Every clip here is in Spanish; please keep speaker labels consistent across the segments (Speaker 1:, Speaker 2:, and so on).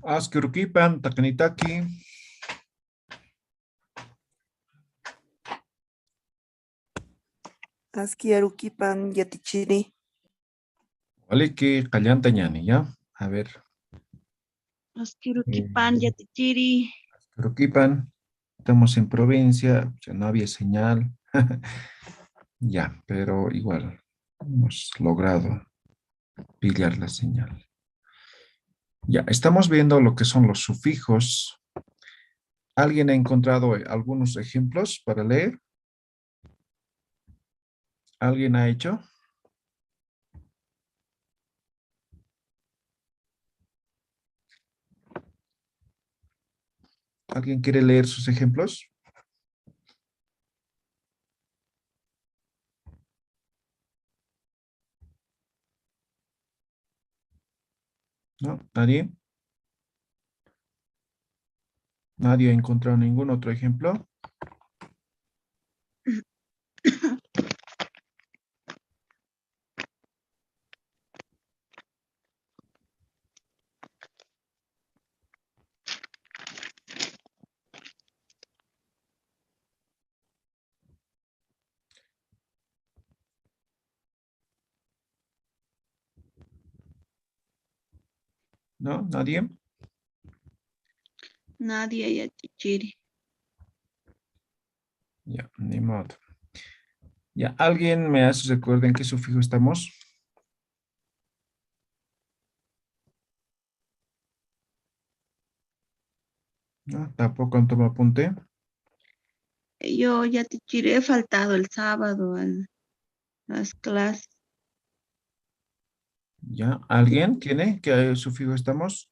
Speaker 1: Askurukipan, takanitaki.
Speaker 2: Askiarukipan yatichiri.
Speaker 1: Waliki, kallanta ñani, ¿ya? A ver.
Speaker 3: Asquirukipan yatichiri.
Speaker 1: Askurukipan. Estamos en provincia, ya no había señal. Ya, pero igual hemos logrado pillar la señal. Ya, estamos viendo lo que son los sufijos. ¿Alguien ha encontrado algunos ejemplos para leer? ¿Alguien ha hecho? ¿Alguien quiere leer sus ejemplos? ¿No? ¿Nadie? ¿Nadie ha encontrado ningún otro ejemplo? ¿No? ¿Nadie?
Speaker 3: Nadie yatichiri.
Speaker 1: Ya, ni modo. Ya, ¿alguien me hace recuerdo en qué sufijo estamos? ¿No? Tampoco han tomado apunte.
Speaker 3: Yo yatichiri he faltado el sábado a las clases.
Speaker 1: ¿Ya? ¿Alguien tiene qué sufijo estamos?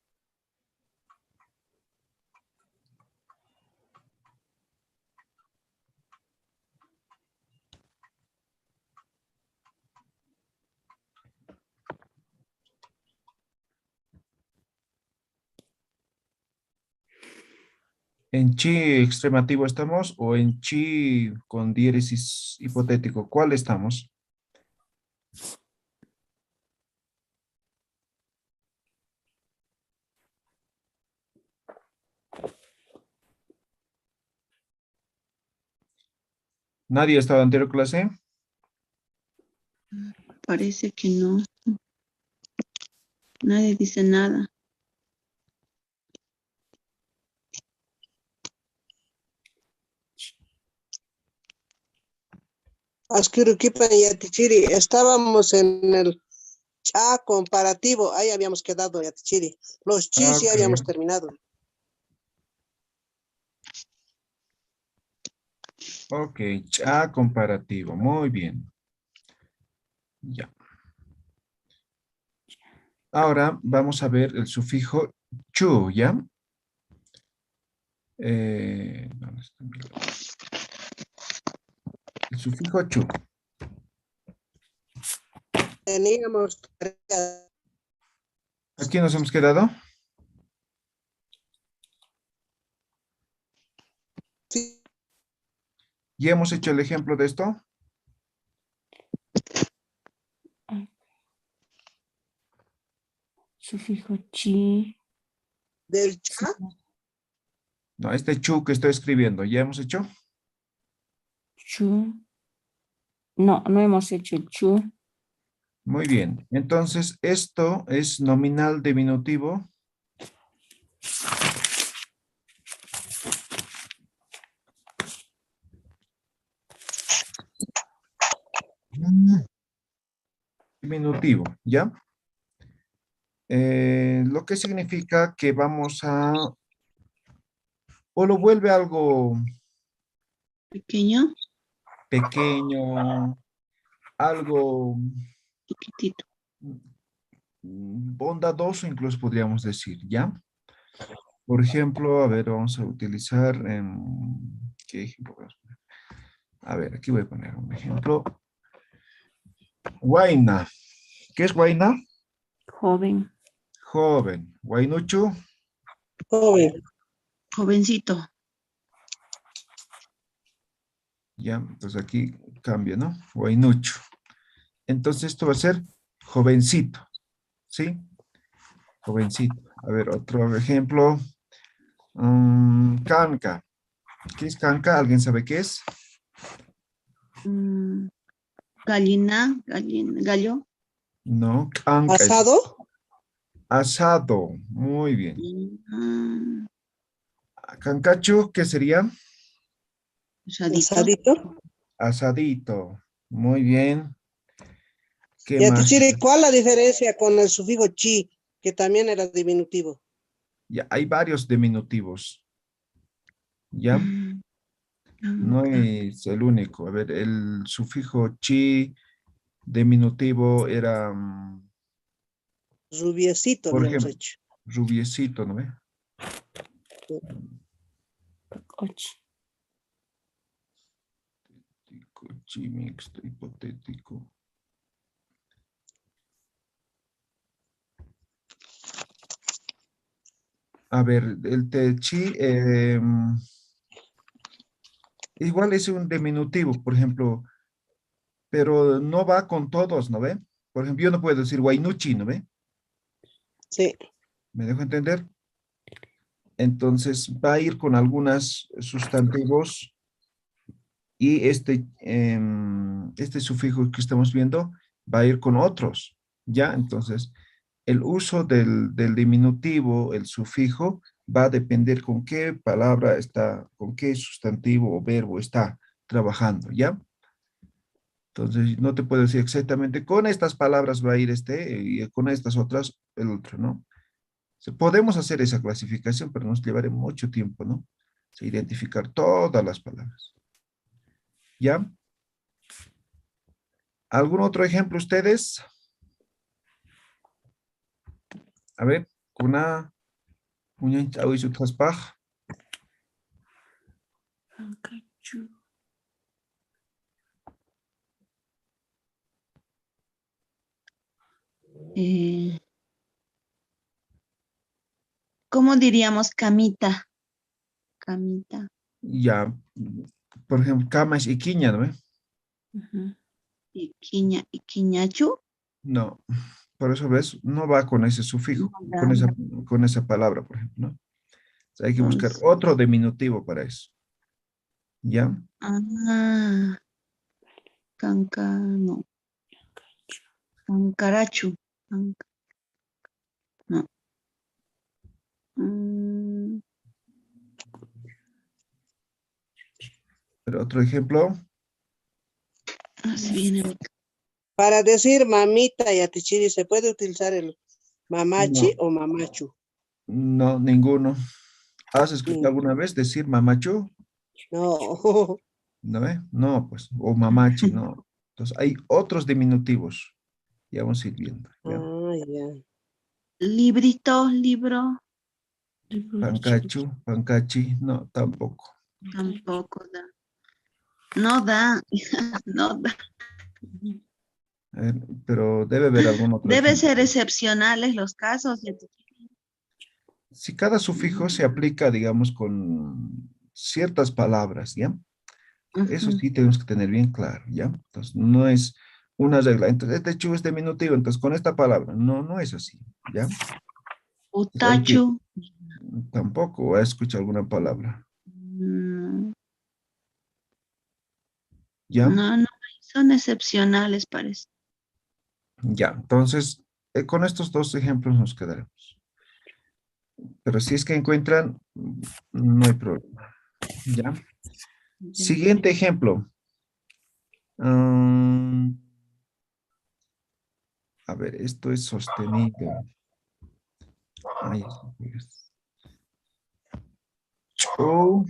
Speaker 1: ¿En chi extremativo estamos o en chi con diéresis hipotético? ¿Cuál estamos? ¿Nadie ha estado en anterior clase?
Speaker 3: Parece que no. Nadie dice nada.
Speaker 4: Asquiruquipan y Yatichiri, estábamos en el cha comparativo, ahí habíamos quedado Yatichiri. Los chis ya
Speaker 1: Ok,
Speaker 4: habíamos terminado.
Speaker 1: ok, cha comparativo, muy bien. Ya. Ahora vamos a ver el sufijo chu, ¿ya? ¿Dónde está mi lápiz? El sufijo chu.
Speaker 4: Teníamos tarea.
Speaker 1: ¿Aquí nos hemos quedado?
Speaker 4: Sí,
Speaker 1: ¿Ya hemos hecho el ejemplo de esto?
Speaker 5: Sufijo chi.
Speaker 4: del cha,
Speaker 1: No, este chu que estoy escribiendo, ¿ya hemos hecho?
Speaker 5: Chu. No, no hemos hecho el chu.
Speaker 1: Muy bien. Entonces, esto es nominal diminutivo. Diminutivo, ¿ya? Lo que significa que vamos a, o lo vuelve algo
Speaker 3: Pequeño,
Speaker 1: pequeño, algo
Speaker 3: chiquitito.
Speaker 1: bondadoso, incluso podríamos decir, ¿ya? Por ejemplo, a ver, vamos a utilizar, ¿qué ejemplo? A ver, aquí voy a poner un ejemplo. Huayna. ¿Qué es Huayna?
Speaker 5: Joven.
Speaker 1: Joven. Huaynuchu.
Speaker 4: joven.
Speaker 3: Jovencito.
Speaker 1: Ya, entonces aquí cambia, ¿no? Huaynucho. Entonces esto va a ser jovencito, ¿sí? Jovencito. A ver, otro ejemplo. Canca. ¿Qué es canca? ¿Alguien sabe qué es?
Speaker 3: Mm, gallina, gallo.
Speaker 1: No, canca es
Speaker 4: ¿Pasado?
Speaker 1: asado. Muy bien.
Speaker 3: Mm,
Speaker 1: Cancacho, ¿qué sería?
Speaker 3: asadito.
Speaker 4: ¿Asadito?
Speaker 1: Asadito. Muy bien. ¿Qué
Speaker 4: Ya,
Speaker 1: más?
Speaker 4: Tichiri, ¿cuál la diferencia con el sufijo chi, que también era diminutivo?
Speaker 1: Ya, hay varios diminutivos. ¿Ya?
Speaker 3: Mm,
Speaker 1: No
Speaker 3: canca.
Speaker 1: es el único. A ver, el sufijo chi diminutivo era,
Speaker 4: Rubiecito
Speaker 1: por
Speaker 4: le hemos
Speaker 1: ejemplo,
Speaker 4: hecho.
Speaker 1: rubiecito, ¿no ve?
Speaker 5: Ochi.
Speaker 1: Chi mixto, hipotético. A ver, el chi igual es un diminutivo, por ejemplo, pero no va con todos, ¿no ve? Por ejemplo, yo no puedo decir guaynuchi, ¿no ve?
Speaker 4: Sí.
Speaker 1: ¿Me dejo entender? Entonces va a ir con algunos sustantivos y este sufijo que estamos viendo va a ir con otros, ¿ya? Entonces, el uso del diminutivo, el sufijo, va a depender con qué palabra está, con qué sustantivo o verbo está trabajando, ¿ya? Entonces, no te puedo decir exactamente con estas palabras va a ir este y con estas otras el otro, ¿no? Podemos hacer esa clasificación, pero nos llevará mucho tiempo, ¿no? Identificar todas las palabras. ¿Ya? ¿Algún otro ejemplo ustedes? A ver, kuna, uña, chau, y su traspaj.
Speaker 5: Cancachu.
Speaker 3: Eh, ¿Cómo diríamos camita? Camita.
Speaker 1: Ya, por ejemplo, cama es iquiña, ¿no?
Speaker 5: Ujú.
Speaker 3: Iquiñachu.
Speaker 1: No, por eso ves, no va con ese sufijo,
Speaker 3: No,
Speaker 1: con esa palabra, por ejemplo, ¿no? O sea, hay que buscar
Speaker 3: entonces,
Speaker 1: otro diminutivo para eso. ¿Ya?
Speaker 3: ah, no, cancarachu. No. Mm,
Speaker 1: Pero otro ejemplo,
Speaker 3: así viene.
Speaker 4: Para decir mamita y atichiri, ¿se puede utilizar el mamachi
Speaker 1: no,
Speaker 4: o mamachu?
Speaker 1: no, ninguno. ¿Has escuchado alguna
Speaker 4: Ninguno.
Speaker 1: vez decir mamacho?
Speaker 4: No.
Speaker 1: ¿No ve? No, pues, o mamachi, no. Entonces, hay otros diminutivos. Ya vamos a ir viendo, ¿ya?
Speaker 4: Ah, ya.
Speaker 3: Librito, libro,
Speaker 5: Libro de
Speaker 1: Pancachu,
Speaker 5: chiquito.
Speaker 1: pancachi, no, tampoco.
Speaker 5: Cancachu.
Speaker 3: tampoco da. No da, no da.
Speaker 5: Ujú.
Speaker 1: A ver, pero debe haber algún otro
Speaker 3: Debe
Speaker 1: ejemplo.
Speaker 3: ser excepcionales los casos.
Speaker 1: Si cada sufijo se aplica, digamos, con ciertas palabras, ¿ya? Eso
Speaker 3: Ujú.
Speaker 1: sí tenemos que tener bien claro, ¿ya? Entonces, no es una regla. Entonces, este chu es diminutivo, entonces con esta palabra. No, no es así, ¿ya? Entonces, hay que,
Speaker 3: Utachu.
Speaker 1: tampoco escuchar alguna palabra,
Speaker 3: Mm,
Speaker 1: ¿ya?
Speaker 3: no, no, son excepcionales, parece.
Speaker 1: Ya, entonces, con estos dos ejemplos nos quedaremos. Pero si es que encuentran, no hay problema, ¿ya? Siguiente ejemplo. Mm, a ver, esto es sostenido. Ahí está, pues. Chu-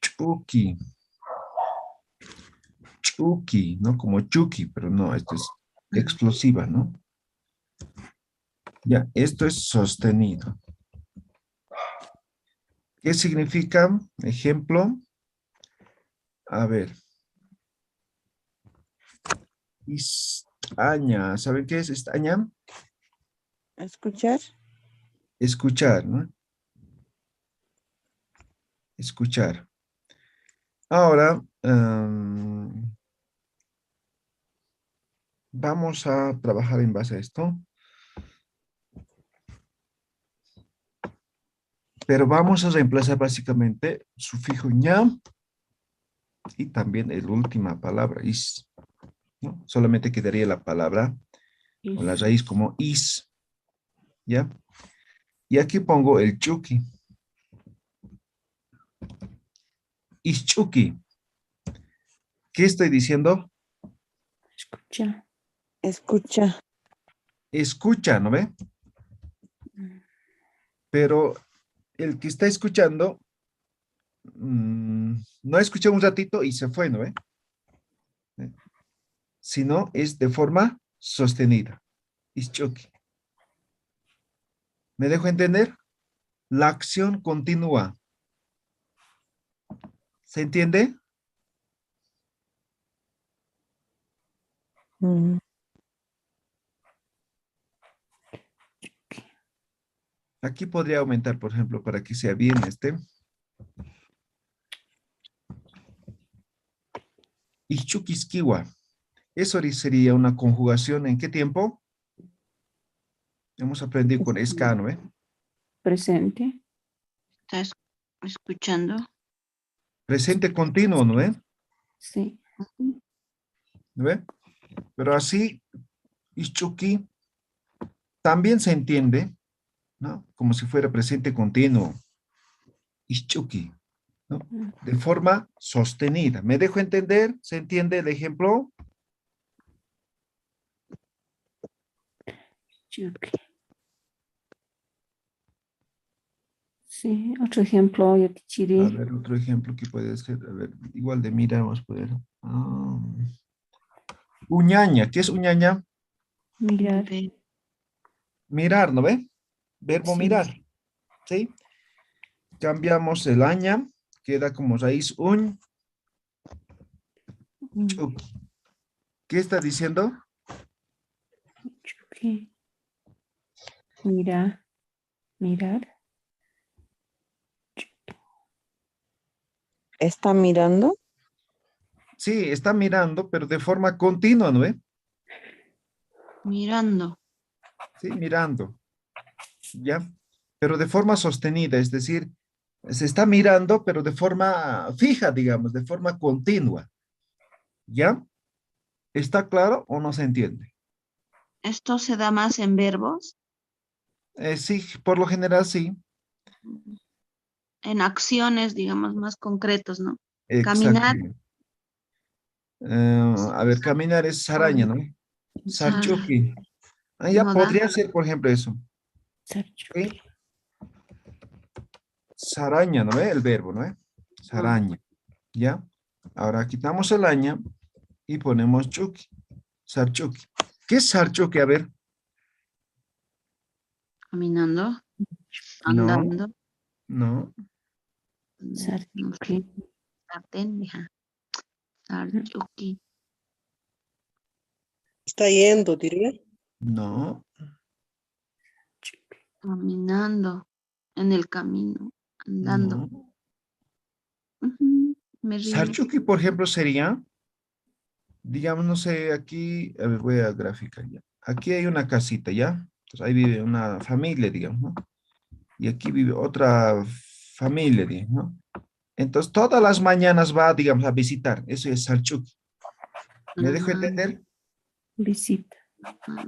Speaker 1: Chucky, Chucky, ¿no? Como Chucky, pero no, esto es explosiva, ¿no? Ya, esto es sostenido. ¿Qué significa? Ejemplo. A ver, estaña. ¿Saben qué es estaña?
Speaker 2: Escuchar.
Speaker 1: Escuchar, ¿no? Escuchar. Ahora, Vamos a trabajar en base a esto. Pero vamos a reemplazar básicamente sufijo ña y también la última palabra is, ¿no? Solamente quedaría la palabra con la
Speaker 5: Is.
Speaker 1: raíz como is, ¿ya? Y aquí pongo el chuki. Ischuki. ¿Qué estoy diciendo?
Speaker 5: Escucha.
Speaker 2: Escucha.
Speaker 1: Escucha, ¿no ve? Pero el que está escuchando no escuchó un ratito y se fue, ¿no ve? Sino es de forma sostenida. Ischuki. ¿Me dejo entender? La acción continúa. ¿Se entiende?
Speaker 2: Mm,
Speaker 1: Aquí podría aumentar, por ejemplo, para que sea bien este. Ichukisquiwa. Eso sería una conjugación. ¿En qué tiempo? Hemos aprendido con escano, ¿eh?
Speaker 5: Presente.
Speaker 3: ¿Estás escuchando?
Speaker 1: Presente continuo, ¿no ve?
Speaker 5: Sí.
Speaker 1: ¿No ve? Pero así, ichuki también se entiende, ¿no? Como si fuera presente continuo. Ichuki, ¿no? De forma sostenida. ¿Me dejo entender? ¿Se entiende el ejemplo?
Speaker 5: Chuki. Sí. Otro ejemplo,
Speaker 1: A
Speaker 5: Yatichiri.
Speaker 1: ver, otro ejemplo que puede ser, a ver, igual de mira, vamos a poder. Uñaña, ¿qué es uñaña?
Speaker 5: Mirar.
Speaker 3: Ve-
Speaker 1: Mirar, ¿no ve? Verbo
Speaker 5: Sí.
Speaker 1: mirar, ¿sí? Cambiamos el aña, queda como raíz un.
Speaker 5: Mm,
Speaker 1: ¿Qué está diciendo?
Speaker 5: Chuki. Mira. Mirar.
Speaker 2: ¿Está mirando?
Speaker 1: Sí, está mirando, pero de forma continua, ¿no ve?
Speaker 3: Mirando.
Speaker 1: Sí, mirando, ¿ya? Pero de forma sostenida, es decir, se está mirando, pero de forma fija, digamos, de forma continua, ¿ya? ¿Está claro o no se entiende?
Speaker 3: ¿Esto se da más en verbos?
Speaker 1: Sí, por lo general sí.
Speaker 3: En acciones, digamos, más concretos, ¿no?
Speaker 1: Exacto.
Speaker 3: Caminar.
Speaker 1: A ver, caminar es araña, ¿no?
Speaker 3: Sar-
Speaker 1: Sarchuki. Ah, ya
Speaker 3: no da.
Speaker 1: podría ser, por ejemplo, eso.
Speaker 5: Sarchuki.
Speaker 1: ¿Sí? Saraña, ¿no ve? El verbo, ¿no ve? Saraña. ¿Ya? Ahora quitamos el aña y ponemos chuki. Sarchuki. ¿Qué es sarchuki? A ver.
Speaker 3: Caminando.
Speaker 1: No,
Speaker 3: Andando.
Speaker 1: no.
Speaker 3: No sé.
Speaker 5: Sarchuki.
Speaker 3: Sartén, hija. Sarchuki.
Speaker 4: Está yendo, diría.
Speaker 1: No.
Speaker 3: Caminando. En el camino. Andando.
Speaker 1: No.
Speaker 3: Ujú, me rindo.
Speaker 1: Sarchuki, por ejemplo, sería, digamos, no sé, aquí, a ver, voy a gráfica ya. Aquí hay una casita, ¿ya? Entonces ahí vive una familia, digamos, ¿no? Y aquí vive otra familia, digamos, ¿no? Entonces todas las mañanas va, digamos, a visitar. Eso es Sarchuki. ¿Me dejo
Speaker 3: Ah,
Speaker 1: entender?
Speaker 5: Visita.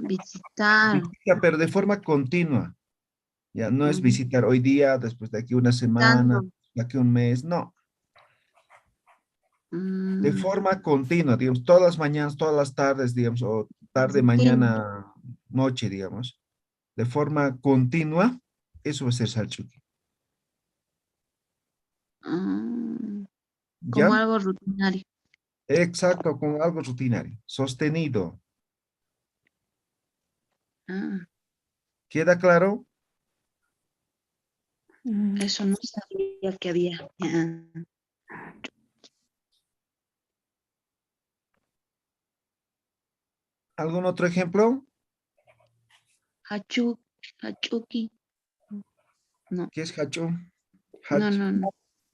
Speaker 3: visitar.
Speaker 1: Visita, pero de forma continua. Ya no es
Speaker 3: Ujú,
Speaker 1: visitar hoy día, después de aquí una semana,
Speaker 3: tanto.
Speaker 1: de aquí un mes, no. De
Speaker 3: Mm,
Speaker 1: forma continua, digamos, todas las mañanas, todas las tardes, digamos, o tarde,
Speaker 3: rutina.
Speaker 1: mañana, noche, digamos, de forma continua, eso va a ser Sarchuki.
Speaker 3: Ah, como
Speaker 1: ¿Ya?
Speaker 3: algo rutinario.
Speaker 1: Exacto, con algo rutinario, sostenido.
Speaker 3: Ah,
Speaker 1: ¿Queda claro?
Speaker 3: eso no sabía que había. Ah,
Speaker 1: ¿Algún otro ejemplo?
Speaker 3: hachu, hachuki. No,
Speaker 1: ¿Qué es Hachu?
Speaker 3: no,
Speaker 1: Hach.
Speaker 3: no, no.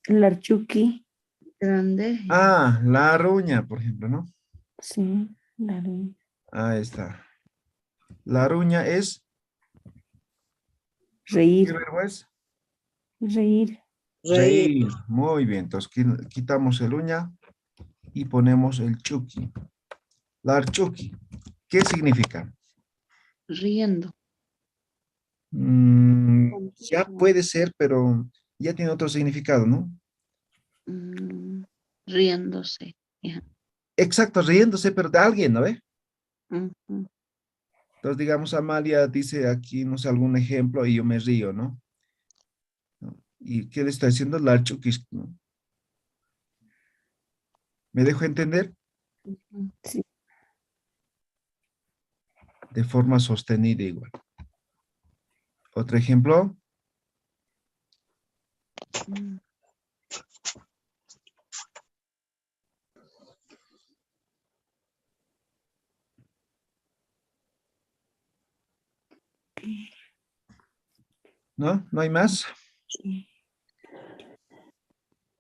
Speaker 5: Larchuki.
Speaker 3: Grande.
Speaker 1: Ah, la ruña, por ejemplo, ¿no?
Speaker 5: Sí. La luz.
Speaker 1: Ahí está. La ruña es, ¿qué
Speaker 5: Reír.
Speaker 1: verbo es?
Speaker 5: Reír.
Speaker 4: Reír.
Speaker 1: Reír. Muy bien. Entonces quitamos el uña y ponemos el chuki. La archuki. ¿Qué significa?
Speaker 3: Riendo.
Speaker 1: Ya puede ser, pero ya tiene otro significado, ¿no?
Speaker 3: Riéndose. Ya.
Speaker 1: Exacto, riéndose, pero de alguien, ¿no ve?
Speaker 3: Ujú.
Speaker 1: Entonces, digamos, Amalia dice aquí, no sé, algún ejemplo y yo me río, ¿no? ¿No? ¿Y qué le está diciendo? La archuki, ¿no? ¿Me dejo entender?
Speaker 3: Ujú.
Speaker 5: Sí.
Speaker 1: De forma sostenida igual. Otro ejemplo.
Speaker 3: Mm.
Speaker 1: ¿No? ¿No hay más?
Speaker 5: Sí.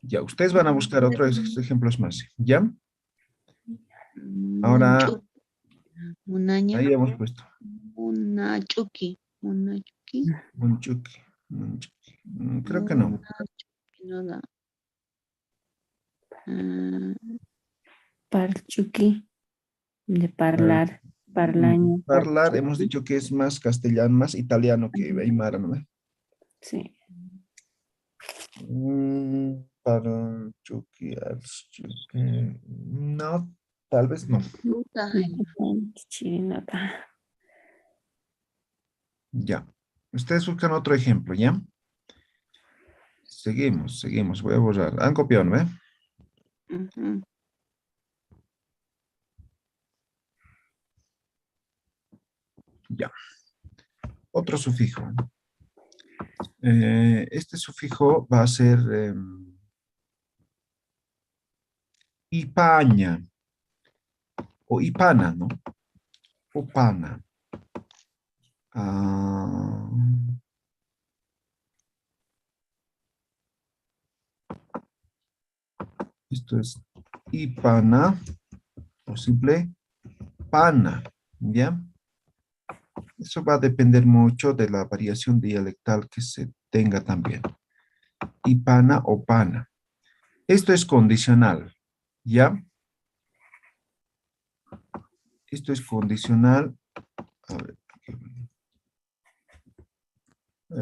Speaker 1: Ya, ustedes van a buscar otros ejemplos más. ¿Ya? Ahora,
Speaker 3: Munchu- Munaña.
Speaker 1: ahí hemos puesto.
Speaker 3: Munachuki. Munachuki.
Speaker 1: Munchuki. Munchuki. Creo que no.
Speaker 3: Munachuki no da. Ah,
Speaker 5: Parchuki. De parlar. Parlaño.
Speaker 1: Hablar, hemos
Speaker 5: Parchuki.
Speaker 1: dicho que es más castellano, más italiano que aymara, ¿no?
Speaker 5: Sí.
Speaker 1: Parchuki, archuki. No, tal vez no.
Speaker 3: Luta.
Speaker 5: Chirinota.
Speaker 1: Ya. Ustedes buscan otro ejemplo, ¿ya? Seguimos. Voy a borrar. Han copiado, ¿no?
Speaker 3: Ujú.
Speaker 1: Ya. Otro sufijo. Este sufijo va a ser ipaña o ipana, ¿no? O pana. Ah, esto es ipana o simple pana, ¿ya? Eso va a depender mucho de la variación dialectal que se tenga también. Ipana o pana. Esto es condicional, ¿ya? Esto es condicional. A ver,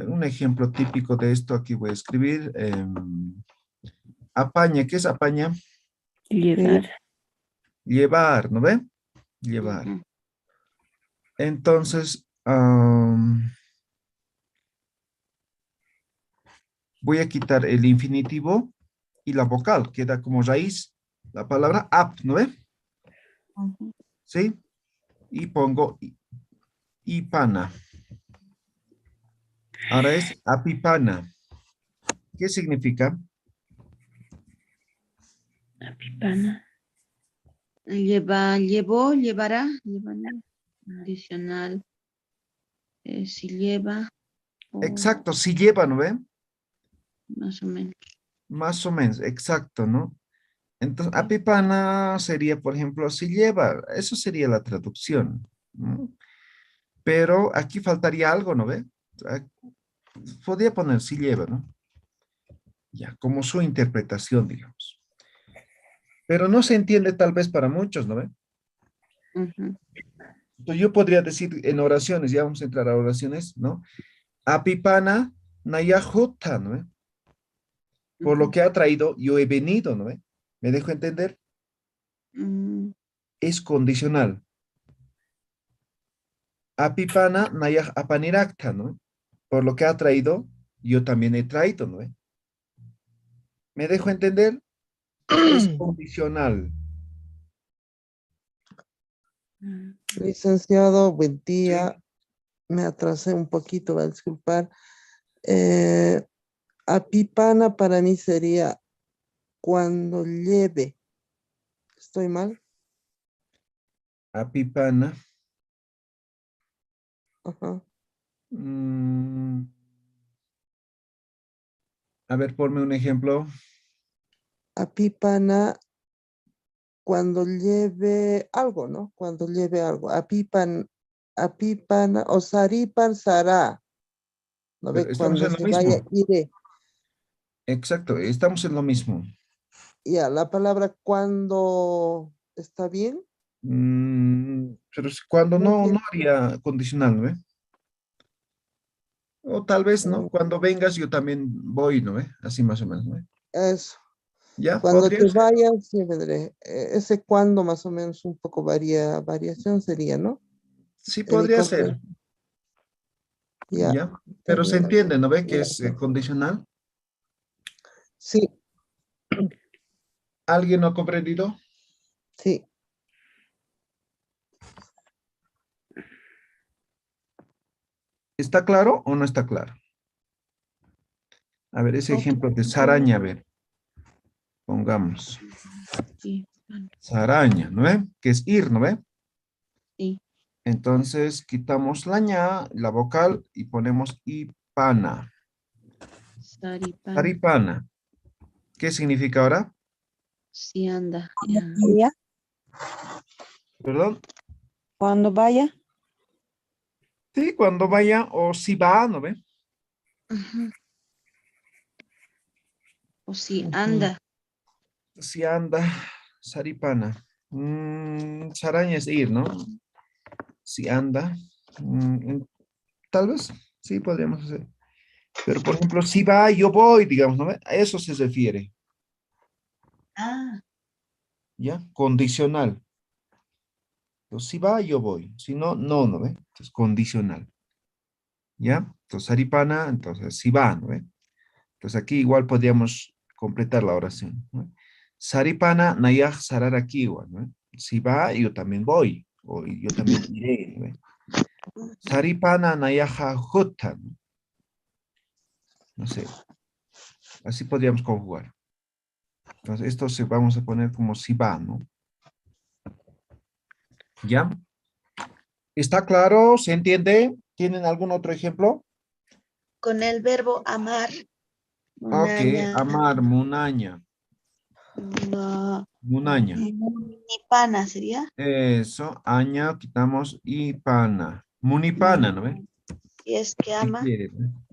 Speaker 1: un ejemplo típico de esto, aquí voy a escribir. Apaña, ¿qué es apaña?
Speaker 5: Llevar.
Speaker 1: Llevar, ¿no ve? Llevar.
Speaker 3: Ujú.
Speaker 1: Entonces, voy a quitar el infinitivo y la vocal, queda como raíz la palabra ap, ¿no ve?
Speaker 3: Ujú.
Speaker 1: ¿Sí? Y pongo ipana. Ahora es apipana. ¿Qué significa?
Speaker 5: Apipana.
Speaker 3: Llevó, llevará, llevará. Condicional. Si lleva, o
Speaker 1: Exacto, si lleva, ¿no ve?
Speaker 3: más o menos.
Speaker 1: Más o menos, exacto, ¿no? Entonces, apipana sería, por ejemplo, si lleva, eso sería la traducción, ¿no? Pero aquí faltaría algo, ¿no ve? Ah, podría poner si lleva, ¿no? Ya, como su interpretación, digamos. Pero no se entiende tal vez para muchos, ¿no ve?
Speaker 3: Ujú.
Speaker 1: Entonces, yo podría decir en oraciones, ya vamos a entrar a oraciones, ¿no? Apipana nayahuta, ¿no ve? Por lo
Speaker 3: Ujú.
Speaker 1: que ha traído, yo he venido, ¿no ve? ¿Me dejo entender?
Speaker 3: Mm,
Speaker 1: Es condicional. Apipana nayah apanirakta, ¿no? Por lo que ha traído, yo también he traído, ¿no? ¿Me dejo entender? Es condicional.
Speaker 4: Licenciado, buen
Speaker 1: Sí.
Speaker 4: día. Me atrasé un poquito, va a disculpar. Eh, Apipana para mí sería cuando lleve. ¿Estoy mal?
Speaker 1: Apipana.
Speaker 4: Ajá.
Speaker 1: mm, a ver, ponme un ejemplo.
Speaker 4: Apipana cuando lleve algo, ¿no? Cuando lleve algo. Apipana o saripan sará. ¿No
Speaker 1: Pero
Speaker 4: ve?
Speaker 1: estamos
Speaker 4: Cuando
Speaker 1: en lo
Speaker 4: se vaya,
Speaker 1: mismo.
Speaker 4: iré.
Speaker 1: Exacto, estamos en lo mismo.
Speaker 4: Ya, la palabra cuando está bien.
Speaker 1: Pero cuando
Speaker 4: No
Speaker 1: no, no
Speaker 4: tiene-
Speaker 1: haría condicional, ¿no ve? O tal vez, ¿no? Cuando vengas yo también voy, ¿no ve? Así más o menos, ¿no ve?
Speaker 4: Eso.
Speaker 1: Ya,
Speaker 4: Cuando
Speaker 1: podría
Speaker 4: te
Speaker 1: ser.
Speaker 4: vayas, sí vendré. Ese cuando más o menos un poco variación sería, ¿no?
Speaker 1: Sí,
Speaker 4: El
Speaker 1: podría ser.
Speaker 4: incorporado. Ya,
Speaker 1: Ya.
Speaker 4: está
Speaker 1: Pero se
Speaker 4: bien.
Speaker 1: entiende, ¿no ve? Que
Speaker 4: Ya,
Speaker 1: es condicional.
Speaker 4: sí,
Speaker 1: ¿Alguien no ha comprendido?
Speaker 4: sí.
Speaker 1: ¿Está claro o no está claro? A ver, ese
Speaker 3: Ok.
Speaker 1: ejemplo de Saraña, a ver, pongamos.
Speaker 3: Sí,
Speaker 1: Saraña, ¿no ve? Que es ir, ¿no ve?
Speaker 3: sí.
Speaker 1: Entonces quitamos la ña, la vocal y ponemos ipana.
Speaker 3: Saripán.
Speaker 1: Saripana. ¿Qué significa ahora?
Speaker 3: Sí anda.
Speaker 2: Cuando
Speaker 3: Ya.
Speaker 2: vaya,
Speaker 1: Perdón.
Speaker 2: cuando vaya,
Speaker 1: Sí, cuando vaya o si va, ¿no ve?
Speaker 3: Ujú. O sí
Speaker 4: Ujú.
Speaker 3: anda.
Speaker 1: Si anda, saripana. Saraña es ir, ¿no? Si anda. Tal vez, sí, podríamos hacer. Pero, por ejemplo, si va, yo voy, digamos, ¿no ve? A eso se refiere,
Speaker 3: Ah,
Speaker 1: ¿ya? Condicional. Entonces, si va, yo voy. Si no, no, ¿no ve? Entonces, condicional, ¿ya? Entonces, saripana, entonces, si va, ¿no ve? Entonces, aquí igual podríamos completar la oración, ¿no? Saripana, nayaj sarar aquí igual, ¿no? Si va, yo también voy, o yo también iré, ¿no ve? Saripana, nayaja hutan, no sé, así podríamos conjugar. Entonces, esto se vamos a poner como si va, ¿no? ¿Ya? ¿Está claro? ¿Se entiende? ¿Tienen algún otro ejemplo?
Speaker 3: con el verbo amar.
Speaker 1: Ok,
Speaker 3: Munaña.
Speaker 1: amar, munaña,
Speaker 3: No,
Speaker 1: munaña.
Speaker 3: munipana sería.
Speaker 1: Eso, aña, quitamos y pana. Munipana, ¿no ve?
Speaker 3: Y es que
Speaker 1: Si
Speaker 3: ama,
Speaker 1: quiere, ¿no?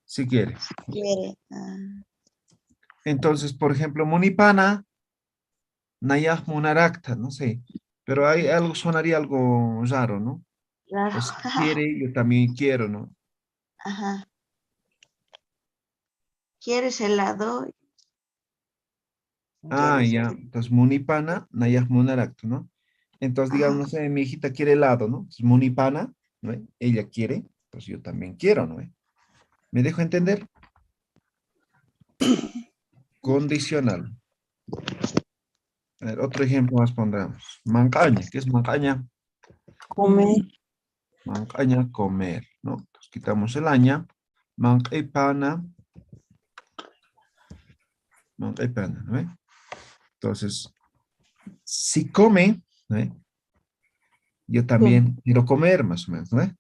Speaker 1: Si quiere.
Speaker 3: quiere. Ah,
Speaker 1: Entonces, por ejemplo, munipana, nayah munarakta, no sé. Pero hay algo, sonaría algo raro, ¿no?
Speaker 3: claro.
Speaker 1: O si quiere, yo también quiero, ¿no?
Speaker 3: Ajá. ¿Quieres helado?
Speaker 1: Ah,
Speaker 3: ¿Quieres?
Speaker 1: ya. Entonces, munipana, nayah munarakta, ¿no? Entonces, digamos,
Speaker 3: Ajá.
Speaker 1: no sé, mi hijita quiere helado, ¿no? Entonces, munipana, ¿no ve? Ella quiere, pues yo también quiero, ¿no ve? ¿Me dejo entender? Condicional. A ver, otro ejemplo más pondremos. Mancaña, ¿qué es mancaña?
Speaker 2: comer,
Speaker 1: Mancaña, comer, ¿no? Entonces, quitamos el aña. Mancaipana, mancaipana, ¿no ve? Entonces, si come, ¿no ve? Yo
Speaker 2: come.
Speaker 1: también quiero comer, más o menos, ¿no ve?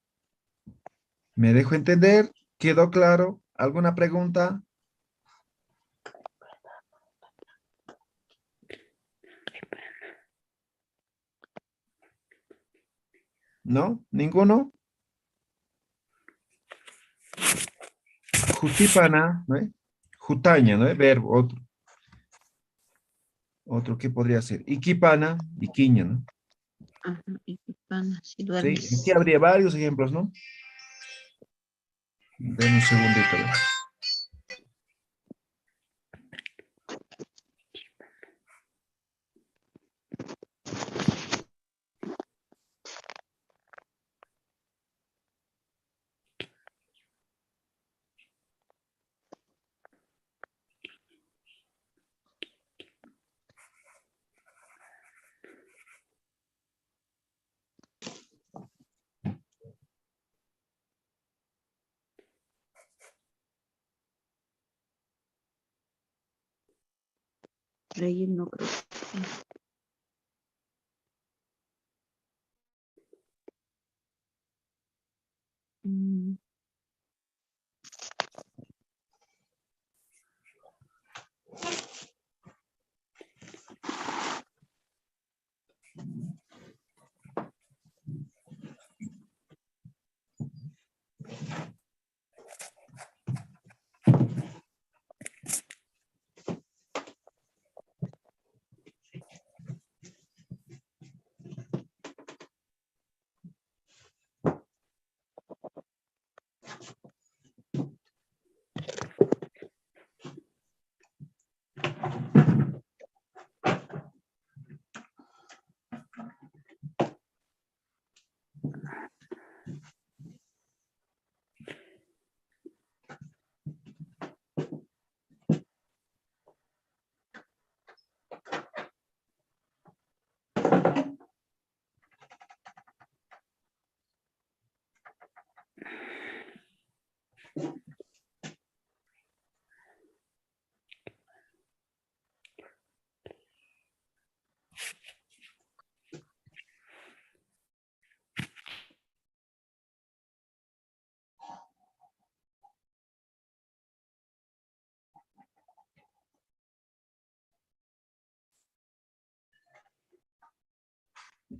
Speaker 1: ¿Me dejo entender? ¿Quedó claro? ¿Alguna pregunta? ¿No? ¿Ninguno? Jutipana, ¿no ve? Jutaña, ¿no ve? Verbo, otro. Otro, ¿qué podría ser? Iquipana, iquiña, ¿no?
Speaker 3: Ajá. Y pana, si
Speaker 1: Sí, aquí
Speaker 3: duermes.
Speaker 1: habría varios ejemplos, ¿no? Denme un segundito. ¿Ve?
Speaker 3: Reyes no creo. Mm,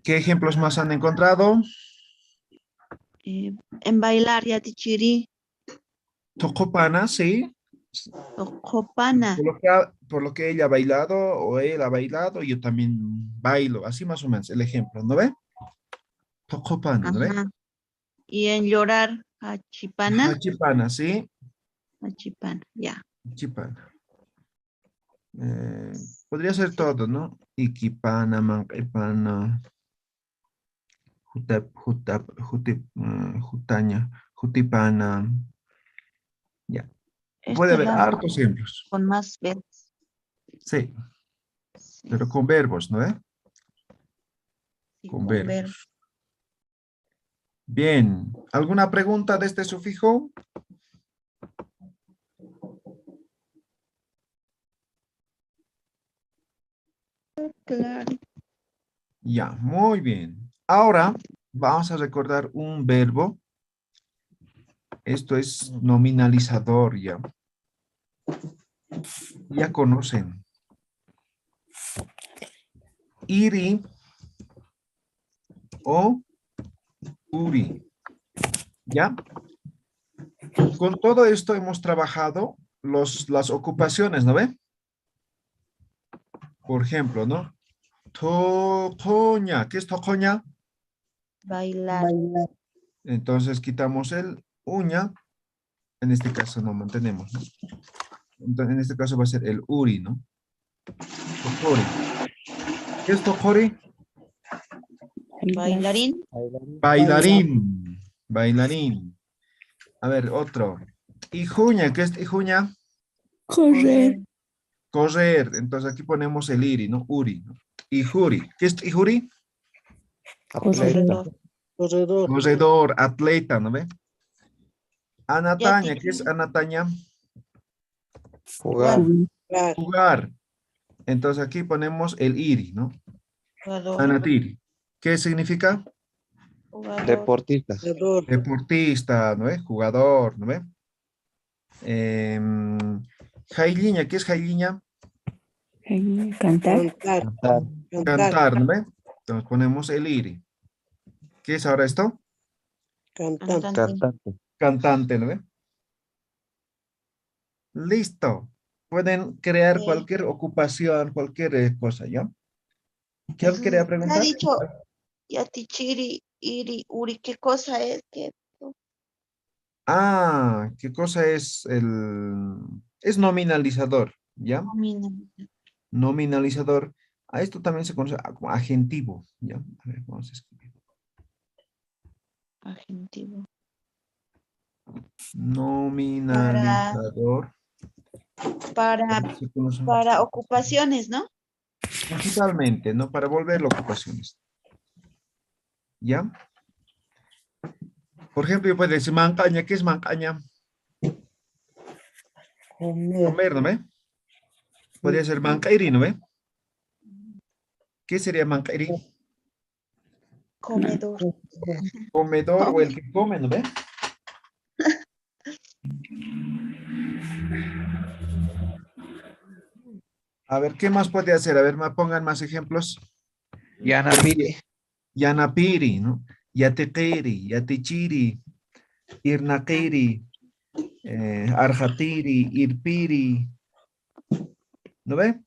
Speaker 1: ¿Qué ejemplos más han encontrado?
Speaker 3: En bailar, Yatichiri.
Speaker 1: Tocopana, sí.
Speaker 3: Copana.
Speaker 1: Por lo que ella ha bailado o él ha bailado, yo también bailo. Así más o menos el ejemplo, ¿no ve? Tocopana, ¿no ve?
Speaker 3: Ajá. Y en llorar, Hachipana.
Speaker 1: Hachipana, sí.
Speaker 3: Hachipana, ya.
Speaker 1: Hachipana. Podría ser todo, ¿no? Iquipana, manquipana, jutaña, jutipana. Ya. Puede
Speaker 3: Esto
Speaker 1: haber
Speaker 3: lo hago
Speaker 1: hartos ejemplos.
Speaker 3: con más verbos.
Speaker 1: Sí,
Speaker 3: Sí,
Speaker 1: pero con verbos, ¿no ve?
Speaker 3: sí,
Speaker 1: Con
Speaker 3: con
Speaker 1: verbos.
Speaker 3: verbos.
Speaker 1: Bien. ¿Alguna pregunta de este sufijo?
Speaker 3: Claro.
Speaker 1: Ya, muy bien. Ahora vamos a recordar un verbo. Esto es nominalizador, ya. Ya conocen. Iri o uri. ¿Ya? Con todo esto hemos trabajado las ocupaciones, ¿no ve? Por ejemplo, ¿no? Tocoña. ¿Qué es tocoña?
Speaker 3: Bailar.
Speaker 4: Bailar.
Speaker 1: Entonces quitamos el uña. En este caso no mantenemos, ¿no? Entonces, en este caso va a ser el uri, ¿no? Tocori. ¿Qué es tocori?
Speaker 3: Bailarín.
Speaker 1: Bailarín. Bailarín. A ver, otro. Ijuña. ¿Qué es ijuña?
Speaker 5: Correr.
Speaker 1: Correr. Entonces aquí ponemos el iri, ¿no? Uri, ¿no? Ijuri. ¿Qué es ijuri?
Speaker 5: Corredor.
Speaker 4: Corredor.
Speaker 1: Corredor, atleta, ¿no ve? Anataña. ¿Qué es
Speaker 3: Yatichiri.
Speaker 1: anataña?
Speaker 6: Jugar.
Speaker 4: Jugar.
Speaker 1: Jugar. Entonces aquí ponemos el iri, ¿no?
Speaker 3: Jugador.
Speaker 1: Anatiri. ¿Qué significa?
Speaker 3: Jugador.
Speaker 6: Deportistas.
Speaker 4: Jugador.
Speaker 1: Deportista, ¿no ve? Jugador, ¿no ve? Jailiña. ¿Qué es jailiña?
Speaker 5: Cantar.
Speaker 4: Cantar.
Speaker 6: Cantar.
Speaker 4: Cantar.
Speaker 1: Cantar, ¿no ve? Entonces ponemos el iri. ¿Qué es ahora esto?
Speaker 4: Cantar.
Speaker 3: Cantante.
Speaker 6: Cantante.
Speaker 1: Cantante, ¿no ve? Listo. Pueden crear
Speaker 3: Ok.
Speaker 1: cualquier ocupación, cualquier cosa, ¿ya? ¿Qué quería
Speaker 3: Me ha
Speaker 1: preguntar?
Speaker 3: dicho Yatichiri, Iri, Uri, ¿qué cosa es? ¿Qué?
Speaker 1: Ah, ¿qué cosa es el...? Es nominalizador, ¿ya?
Speaker 3: Domina.
Speaker 1: Nominalizador. A esto también se conoce como agentivo, ¿ya? A ver, vamos a escribir.
Speaker 3: Agentivo.
Speaker 1: Nominalizador.
Speaker 3: Para
Speaker 1: Se conoce
Speaker 3: ocupaciones, ¿no?
Speaker 1: principalmente, ¿no? Para volverlo ocupaciones. ¿Ya? Por ejemplo, yo puedo decir mancaña. ¿Qué es mancaña?
Speaker 4: Comer.
Speaker 1: Comer, ¿no ve? Podría ser mancairi, ¿no ve? ¿Qué sería mancairi?
Speaker 3: Comedor.
Speaker 1: Comedor o el que come, ¿no ve? A ver, ¿qué más puede hacer? A ver, pongan más ejemplos.
Speaker 6: Yanapiri.
Speaker 1: Yanapiri, ¿no? Yatequiri, Yatichiri, Irnaquiri, Arjatiri, Irpiri, ¿no ve?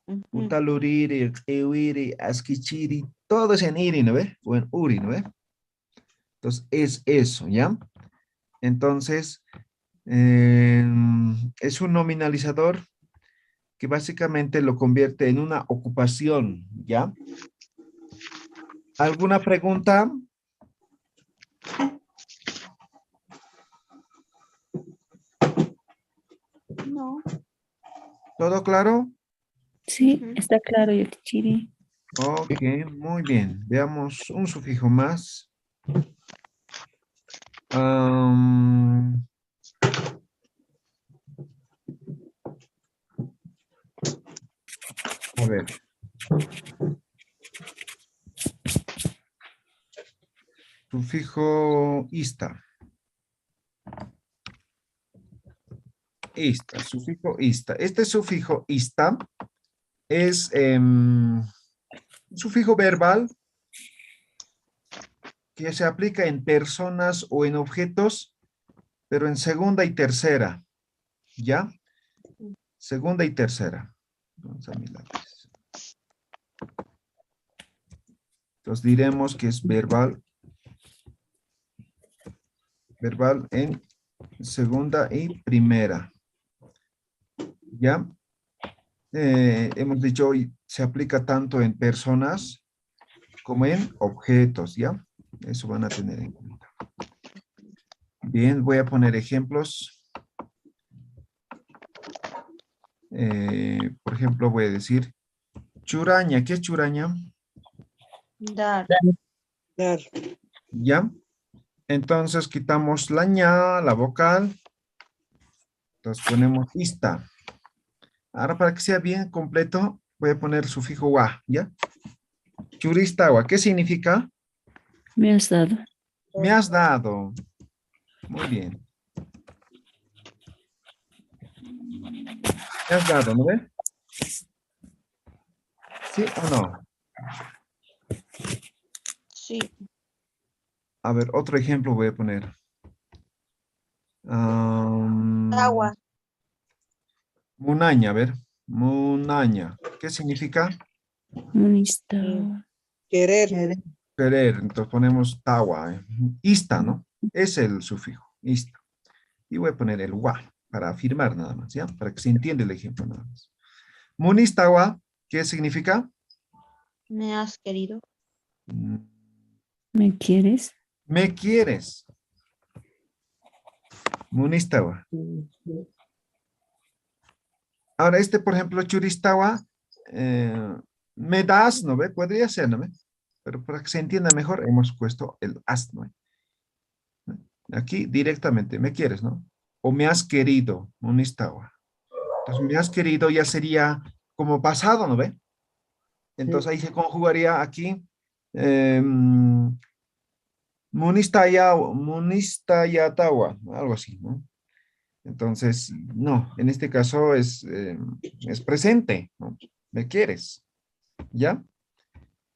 Speaker 3: Ujú.
Speaker 1: Utaluriri, Ewiri, Asquichiri, todo es en iri, ¿no ve? O en uri, ¿no ve? Entonces, es eso, ¿ya? Entonces, es un nominalizador que básicamente lo convierte en una ocupación, ¿ya? ¿Alguna pregunta?
Speaker 3: No.
Speaker 1: ¿Todo claro?
Speaker 5: Sí,
Speaker 3: Ujú.
Speaker 5: está claro, Yatichiri.
Speaker 1: Ok, muy bien. Veamos un sufijo más. Sufijo ista. Ista, sufijo ista. Este sufijo ista es un sufijo verbal que se aplica en personas o en objetos, pero en segunda y tercera. ¿Ya? Segunda y tercera. Vamos a mi lápiz. Entonces diremos que es verbal. Verbal en segunda y primera. ¿Ya? Hemos dicho hoy se aplica tanto en personas como en objetos, ¿ya? Eso van a tener en cuenta. Bien, voy a poner ejemplos. Por ejemplo, voy a decir churaña. ¿Qué es churaña?
Speaker 3: Dar.
Speaker 4: Dar.
Speaker 1: ¿Ya? Entonces quitamos la ña, la vocal. Entonces ponemos ista. Ahora para que sea bien completo, voy a poner el sufijo wa, ¿ya? Churistawa, ¿qué significa?
Speaker 5: Me has dado.
Speaker 1: Me has dado. Muy bien. Me has dado, ¿no ve? ¿Sí o no?
Speaker 3: Sí.
Speaker 1: A ver, otro ejemplo voy a poner.
Speaker 3: Agua.
Speaker 1: Munaña, a ver. Munaña. ¿Qué significa?
Speaker 5: Unista.
Speaker 4: Querer.
Speaker 1: Querer. Entonces ponemos tawa. Ista, ¿no? Es el sufijo. Ista. Y voy a poner el wa para afirmar nada más, ¿ya? Para que se entienda el ejemplo nada más. Munistawa, ¿qué significa?
Speaker 3: Me has querido.
Speaker 5: ¿Me quieres?
Speaker 1: Me quieres. Munistawa. Ahora, este, por ejemplo, churistawa, me das, ¿no ve? Podría ser, ¿no ve? Pero para que se entienda mejor, hemos puesto el as, ¿no ve? Aquí directamente, me quieres, ¿no? O me has querido, munistawa. Entonces, me has querido ya sería como pasado, ¿no ve? Entonces, ahí se conjugaría aquí, munistayatawa, algo así, ¿no? Entonces, no, en este caso es presente, ¿no? Me quieres, ¿ya?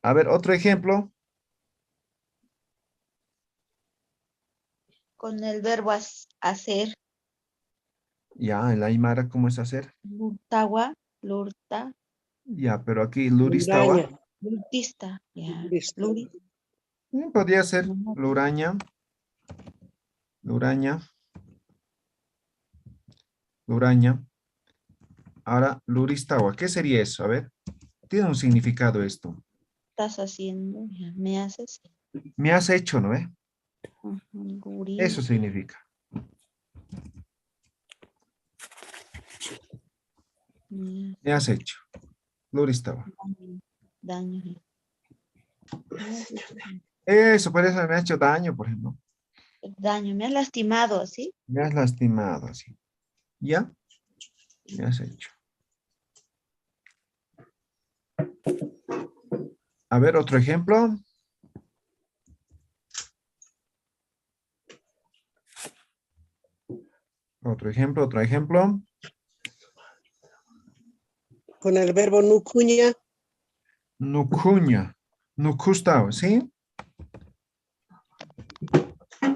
Speaker 1: A ver, otro ejemplo.
Speaker 3: Con el verbo hacer.
Speaker 1: Ya, el aymara, ¿cómo es hacer?
Speaker 3: Lurtawa. Lurta.
Speaker 1: Ya, pero aquí luristawa.
Speaker 4: Luraña.
Speaker 3: Lurtista. Ya.
Speaker 4: Lurista.
Speaker 3: Luri.
Speaker 1: Podría ser luraña, luraña, luraña. Ahora, luristawa, ¿qué sería eso? A ver, tiene un significado esto.
Speaker 3: Estás haciendo. Ya. Me haces.
Speaker 1: Me has hecho, ¿no ve?
Speaker 3: Luri.
Speaker 1: Eso significa. Me has hecho. Luristawa.
Speaker 3: Daño.
Speaker 1: Eso, por eso me ha hecho daño, por ejemplo.
Speaker 3: Daño. Me has lastimado, ¿sí?
Speaker 1: Me has lastimado, así. ¿Ya? Me has hecho. A ver, otro ejemplo. Otro ejemplo, otro ejemplo.
Speaker 4: Con el verbo nucuña.
Speaker 1: Nucuña. Nucustao, ¿sí?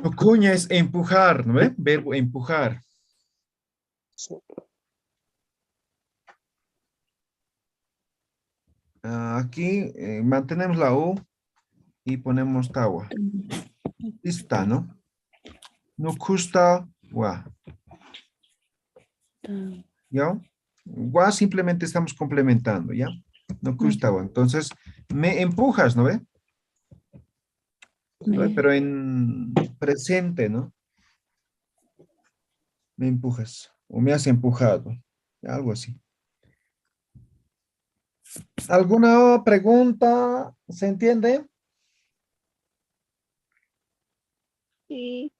Speaker 1: Nucuña es empujar, ¿no ve? Verbo empujar. Aquí mantenemos la U y ponemos tawa. Está, ¿no? Nukusta wa. ¿Ya? Wa simplemente estamos complementando, ¿ya? Nukusta wa. Entonces, me empujas, ¿no ve? ¿No ve? Pero en presente, ¿no? Me empujas. O me has empujado. Algo así. ¿Alguna pregunta? ¿Se entiende?
Speaker 3: Sí.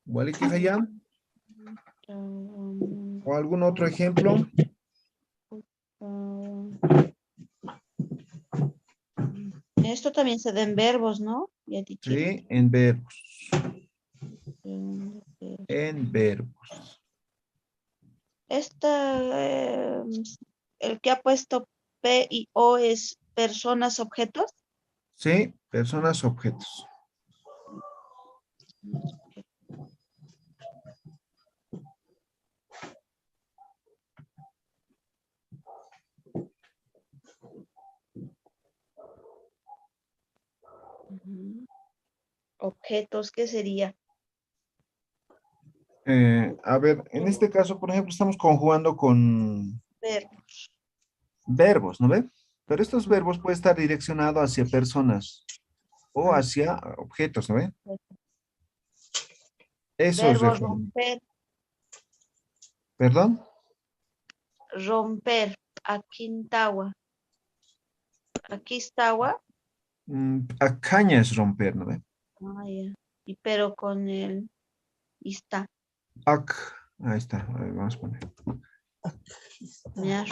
Speaker 1: ¿Waliki Hayam? ¿O algún otro ejemplo?
Speaker 3: Esto también se da en verbos, ¿no? Ya te chiré.
Speaker 1: Sí, en verbos.
Speaker 3: Segundo verbo.
Speaker 1: En verbos.
Speaker 3: El que ha puesto P y O es personas, objetos.
Speaker 1: Sí, personas, objetos.
Speaker 3: Ujú. Objetos, ¿qué sería?
Speaker 1: A ver, en este caso, por ejemplo, estamos conjugando con
Speaker 3: Verbo.
Speaker 1: verbos, ¿no ve? Pero estos verbos pueden estar direccionados hacia personas o hacia objetos, ¿no ve? Eso es
Speaker 3: Verbo
Speaker 1: referente.
Speaker 3: romper,
Speaker 1: ¿Perdón?
Speaker 3: romper. Aquintawa. Aquí está.
Speaker 1: Acaña es romper, ¿no ve?
Speaker 3: Ah, ya. Y pero con el está.
Speaker 1: Ac, ahí está, a ver, vamos a poner.
Speaker 3: Me has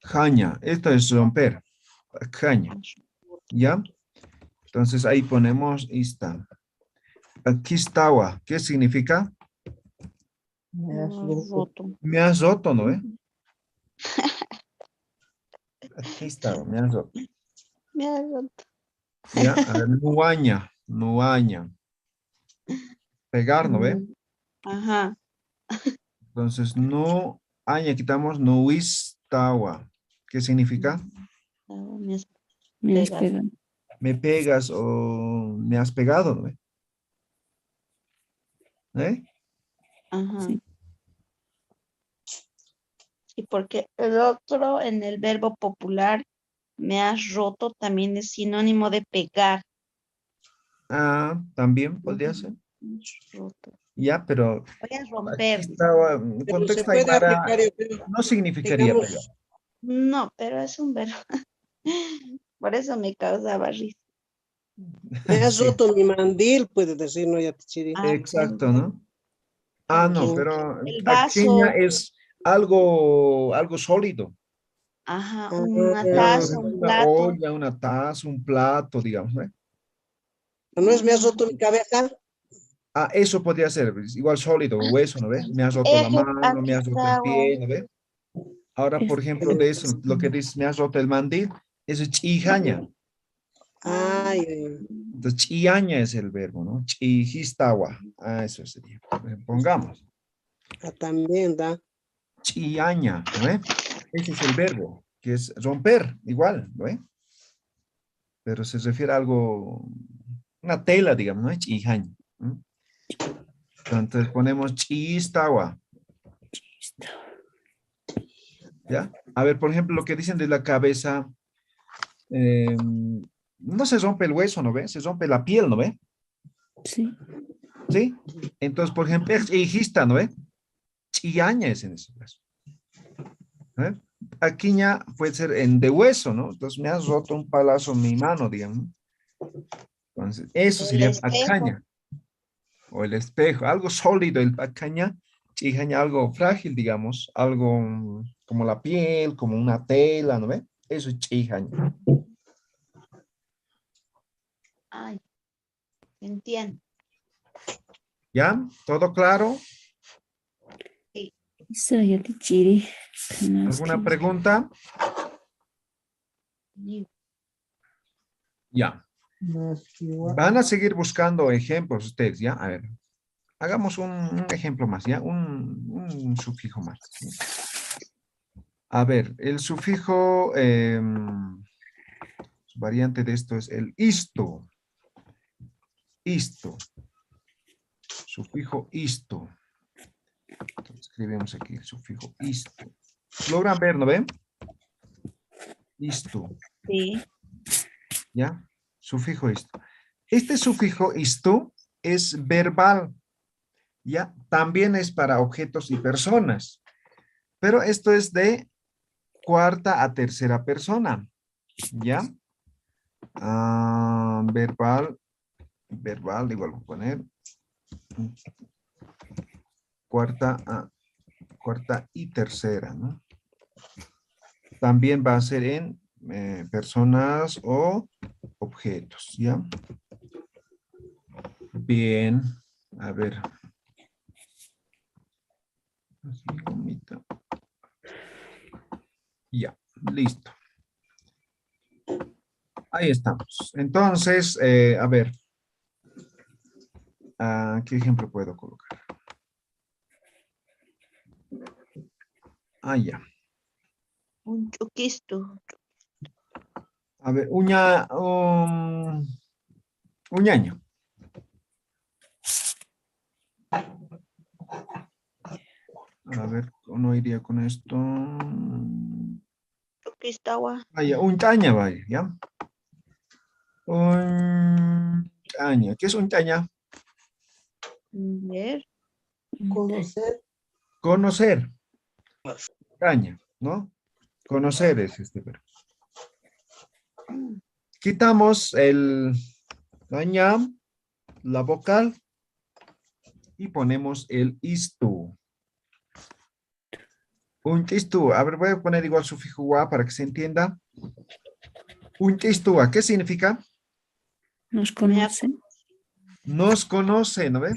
Speaker 1: Acaña, esto es romper. Acaña, ¿ya? Entonces ahí ponemos está. Aquí estaba, ¿qué significa?
Speaker 4: Me has roto.
Speaker 3: roto.
Speaker 1: Me has roto, ¿no ve? Aquí estaba, me has roto.
Speaker 3: Me has roto.
Speaker 1: Ya, a ver, nuaña, nuaña. Pegar, ¿no ve?
Speaker 3: Ajá.
Speaker 1: Entonces, no, aña, quitamos nuistawa. ¿Qué significa?
Speaker 3: Me has
Speaker 5: Me has
Speaker 3: pegado.
Speaker 5: pegado.
Speaker 1: Me pegas o me has pegado, ¿no ve? ¿Eh?
Speaker 3: Ajá.
Speaker 5: Sí.
Speaker 3: Y porque el otro en el verbo popular, me has roto, también es sinónimo de pegar.
Speaker 1: Ah, también podría ser.
Speaker 3: Me has roto.
Speaker 1: Ya, pero
Speaker 3: Voy a
Speaker 1: aquí
Speaker 3: romper.
Speaker 1: estaba, en
Speaker 4: Pero se
Speaker 1: contexto
Speaker 4: puede
Speaker 1: aymara,
Speaker 4: aplicar, yo creo,
Speaker 1: no significaría
Speaker 4: digamos,
Speaker 1: pegar.
Speaker 3: No, pero es un verbo. Por eso me causaba risa.
Speaker 4: me has
Speaker 1: Sí,
Speaker 4: roto mi mandil, puede decir, no, ya te chiré.
Speaker 3: Ah,
Speaker 1: exacto, ¿no? Ah, no,
Speaker 3: también.
Speaker 1: pero
Speaker 3: El
Speaker 1: aqueña
Speaker 3: vaso,
Speaker 1: es algo sólido.
Speaker 3: ajá,
Speaker 4: Ah,
Speaker 3: una
Speaker 1: Ya, por
Speaker 3: taza,
Speaker 1: ejemplo,
Speaker 3: un
Speaker 1: una
Speaker 3: plato.
Speaker 1: olla, una taza, un plato, digamos, ¿no?
Speaker 4: ¿no es me has
Speaker 3: Ah,
Speaker 4: roto mi cabeza?
Speaker 1: Ah, eso podría ser, pues, igual sólido, hueso, ¿no ve? Me has roto la
Speaker 3: eje,
Speaker 1: mano, me
Speaker 3: aquí
Speaker 1: has roto el
Speaker 3: está.
Speaker 1: pie, ¿no ve? Ahora, por ejemplo, de eso, lo que dices, me has roto el mandil, eso es chijaña.
Speaker 4: Ay,
Speaker 1: Entonces, chiaña es el verbo, ¿no? Chijistawa. Ah, eso sería. Pongamos.
Speaker 4: también da.
Speaker 1: Chiaña, ¿no ve? Ese es el verbo, que es romper, igual, ¿no ve? Pero se refiere a algo, una tela, digamos, ¿no? Chijaña. ¿No? Entonces ponemos chistawa, ¿ya? A ver, por ejemplo, lo que dicen de la cabeza, no se rompe el hueso, ¿no ve? Se rompe la piel, ¿no ve?
Speaker 5: Sí.
Speaker 1: ¿Sí? Entonces, por ejemplo, es hijista, ¿no ve? Chiaña es en ese caso. ¿Eh? Aquiña puede ser en de hueso, ¿no? Entonces me has roto un palazo en mi mano, digamos. Entonces, eso
Speaker 3: El
Speaker 1: sería
Speaker 3: espejo.
Speaker 1: acaña. O el espejo, algo sólido, el acaña, chijaña, algo frágil, digamos, algo como la piel, como una tela, ¿no ve? Eso es chijaña.
Speaker 3: Ay, entiendo.
Speaker 1: ¿Ya? ¿Todo claro?
Speaker 3: Sí.
Speaker 5: Isa ya te chiri.
Speaker 1: ¿Alguna pregunta? Ya. Van a seguir buscando ejemplos ustedes, ¿ya? A ver, hagamos un ejemplo más, ¿ya? Un sufijo más. ¿Sí? A ver, el sufijo, variante de esto es el isto. Isto. Sufijo isto. Entonces, escribimos aquí el sufijo isto. ¿Logran ver, no ven? Isto.
Speaker 3: Sí.
Speaker 1: ¿Ya? Sufijo isto. Este sufijo isto es verbal. ¿Ya? También es para objetos y personas. Pero esto es de cuarta a tercera persona. ¿Ya? Verbal. Verbal, igual voy a poner. Cuarta y tercera, ¿no? También va a ser en personas o objetos, ¿ya? Bien, a ver. Así, gomita. Ya, listo. Ahí estamos. Entonces, a ver. ¿Qué ejemplo puedo colocar? Ya.
Speaker 3: Un chuquisto.
Speaker 1: A ver, un año. A ver, no iría con esto.
Speaker 3: Chuquistawa.
Speaker 1: Ya, un taña, vaya, ¿ya? Un taña. ¿Qué es un taña?
Speaker 3: Ver.
Speaker 4: Conocer.
Speaker 1: Conocer. Taña, ¿no? Conocer es este verbo. Quitamos el taña, la vocal, y ponemos el istu. Un istu. A ver, voy a poner igual sufijo wa para que se entienda. Un istu, ¿qué significa?
Speaker 5: Nos conocen.
Speaker 1: Nos conoce, ¿no ve?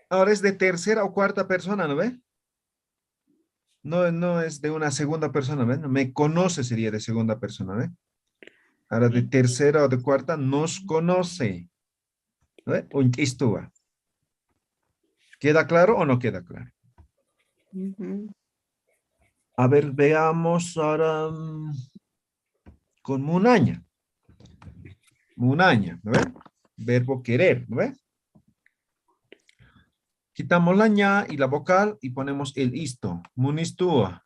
Speaker 1: Ahora es de tercera o cuarta persona, ¿no ve? No es de una segunda persona, ¿ven? Me conoce sería de segunda persona, ¿ve? Ahora de tercera o de cuarta, nos conoce. ¿No ve? Un istuwa. ¿Queda claro o no queda claro?
Speaker 3: Ujú.
Speaker 1: A ver, veamos ahora con munaña. Munaña, ¿no ve? Verbo querer, ¿no ve? Quitamos la ña y la vocal y ponemos el isto. Munistúa.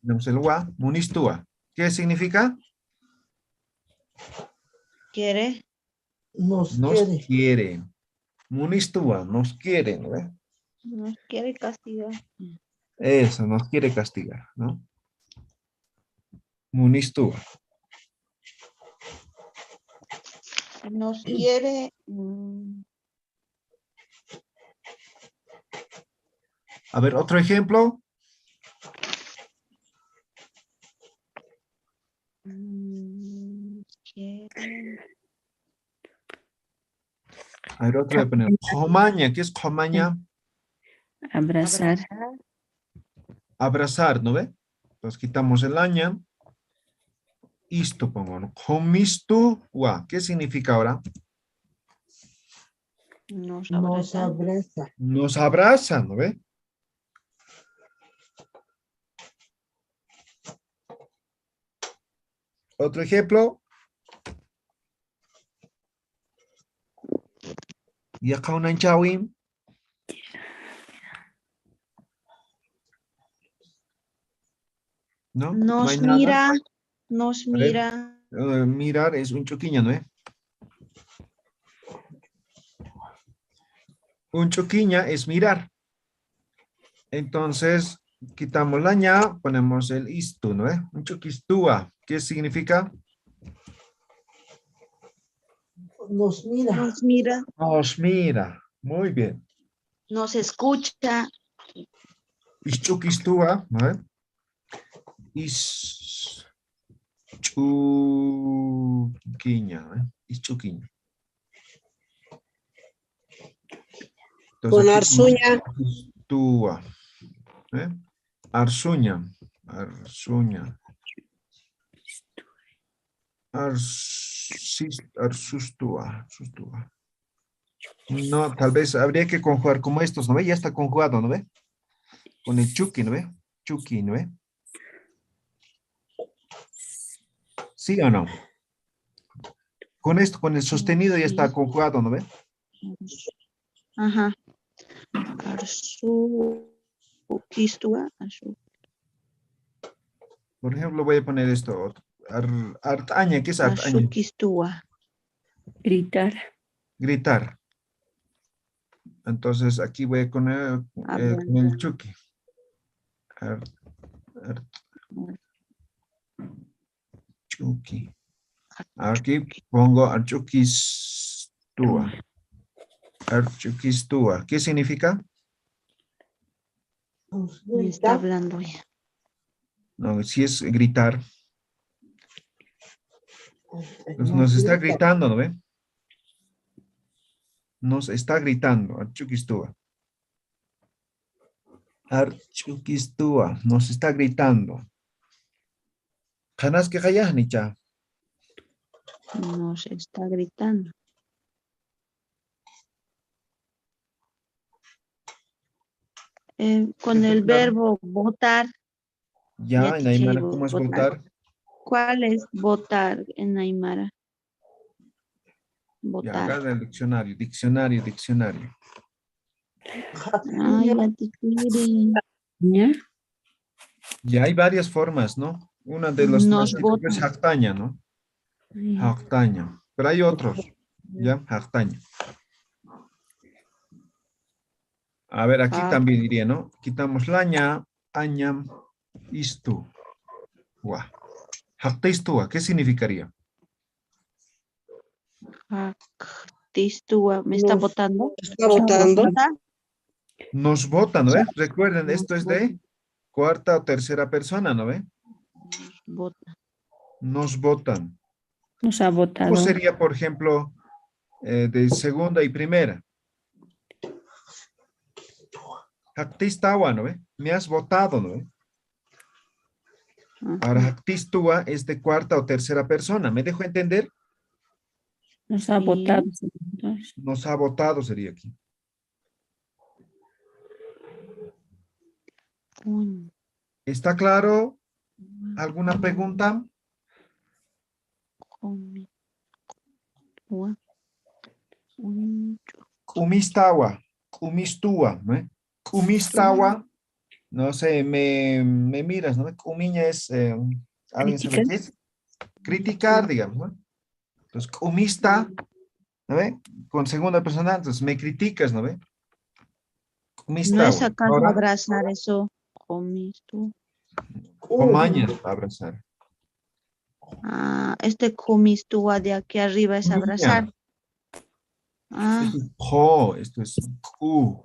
Speaker 1: Ponemos el wa, munistúa. ¿Qué significa?
Speaker 3: ¿Quiere?
Speaker 4: Nos
Speaker 1: Nos
Speaker 4: quiere.
Speaker 1: quiere. Munistúa, nos quiere, ¿no ve?
Speaker 3: Nos quiere castigar.
Speaker 1: Eso, nos quiere castigar, ¿no? Munistúa.
Speaker 3: Nos quiere.
Speaker 1: A ver, otro ejemplo.
Speaker 3: Quiere.
Speaker 1: A ver, otro de poner. Comaña, ¿qué es comaña?
Speaker 5: Abrazar.
Speaker 1: Abrazar, ¿no ve? Entonces quitamos el aña. Isto pongo, ¿no? Comistu, wa. ¿Qué significa ahora?
Speaker 3: Nos
Speaker 4: Nos
Speaker 3: abraza.
Speaker 4: abraza.
Speaker 1: Nos abrazan, ¿no ve? Otro ejemplo. Yakaunan chawim. ¿No? No hay
Speaker 3: Nos
Speaker 1: nada.
Speaker 3: mira. Nos
Speaker 1: A ver,
Speaker 3: mira.
Speaker 1: mirar es un choquiño, ¿no? Un choquiña es mirar. Entonces, quitamos la ña, ponemos el istu, ¿no? Un choquistúa. ¿Qué significa?
Speaker 4: Nos mira.
Speaker 3: Nos mira.
Speaker 1: Nos mira. Muy bien.
Speaker 3: Nos escucha.
Speaker 1: Ischukistúa, ¿no? Ischuquiña, ¿no? Ischuquiña.
Speaker 2: Con arzuña.
Speaker 1: Túa. Arzuña. Arzuña. Arsustúa. No, tal vez habría que conjugar como estos, ¿no ve? Ya está conjugado, ¿no ve? Con el chuki, ¿no ve? Chuki, ¿no ve? ¿Sí o no? Con esto, con el sostenido ya está conjugado, ¿no ve?
Speaker 3: Ajá. Arsu. Quistua. Arsu.
Speaker 1: Por ejemplo, voy a poner esto. Artaña, ¿qué es artaña?
Speaker 3: Arsu quistua.
Speaker 5: Gritar.
Speaker 1: Gritar. Entonces aquí voy a poner con el chuki. Chuki. Aquí pongo archukistúa. Archukistúa. ¿Qué significa?
Speaker 4: Nos
Speaker 3: Me está
Speaker 4: grita.
Speaker 3: hablando ya.
Speaker 1: No, si es gritar. Nos está gritando, ¿no ve? Nos está gritando. Archukistua. Archukistua. Nos está gritando. Janas que hayas nicha.
Speaker 3: Nos está gritando. Con el verbo votar.
Speaker 1: Ya, en Aymara, ¿cómo es votar?
Speaker 3: ¿Cuál es votar en Aymara?
Speaker 1: Ya,
Speaker 3: Votar.
Speaker 1: acá en el diccionario. Diccionario.
Speaker 3: Ay, la tiquiri.
Speaker 5: ¿Ya?
Speaker 1: Ya hay varias formas, ¿no? Una de las
Speaker 3: Nos
Speaker 1: típicas es
Speaker 3: votan.
Speaker 1: jactaña, ¿no? Jactaña. Pero hay otros. ¿Ya? Jactaña. A ver, aquí también diría, ¿no? Quitamos laña, añam, istu. Guau. Jactaistúa, ¿qué significaría?
Speaker 3: Tistúa, ¿me está
Speaker 2: Nos
Speaker 3: votando?
Speaker 2: está votando.
Speaker 1: Nos votan, ¿no ve? Recuerden, esto es de cuarta o tercera persona, ¿no ve?
Speaker 3: Vota.
Speaker 1: Nos votan.
Speaker 5: Nos ha
Speaker 1: ¿Cómo
Speaker 5: votado.
Speaker 1: sería, por ejemplo, de segunda y primera? Jactistawa, ¿no ve? Me has votado, ¿no ve? Ahora, jactistúa es de cuarta o tercera persona. ¿Me dejo entender?
Speaker 5: Nos ha
Speaker 3: Sí.
Speaker 5: votado. Entonces,
Speaker 1: Nos ha votado sería aquí. ¿Está claro? ¿Alguna pregunta? Kumistawa, kumistúa, ¿no? Kumistawa, no sé, me miras, ¿no? Kumiña es, ¿alguien sabe qué es? Criticar, digamos, ¿no? Entonces, kumista, ¿no ve? Con segunda persona, entonces me criticas, ¿no ve?
Speaker 3: ¿No es
Speaker 1: Kumistawa.
Speaker 3: acaso
Speaker 1: Ahora,
Speaker 3: abrazar eso? Comisto.
Speaker 1: comañas para abrazar.
Speaker 3: Este comistúa de aquí arriba es
Speaker 1: Kumiña.
Speaker 3: abrazar.
Speaker 1: Esto es jo, esto es ku.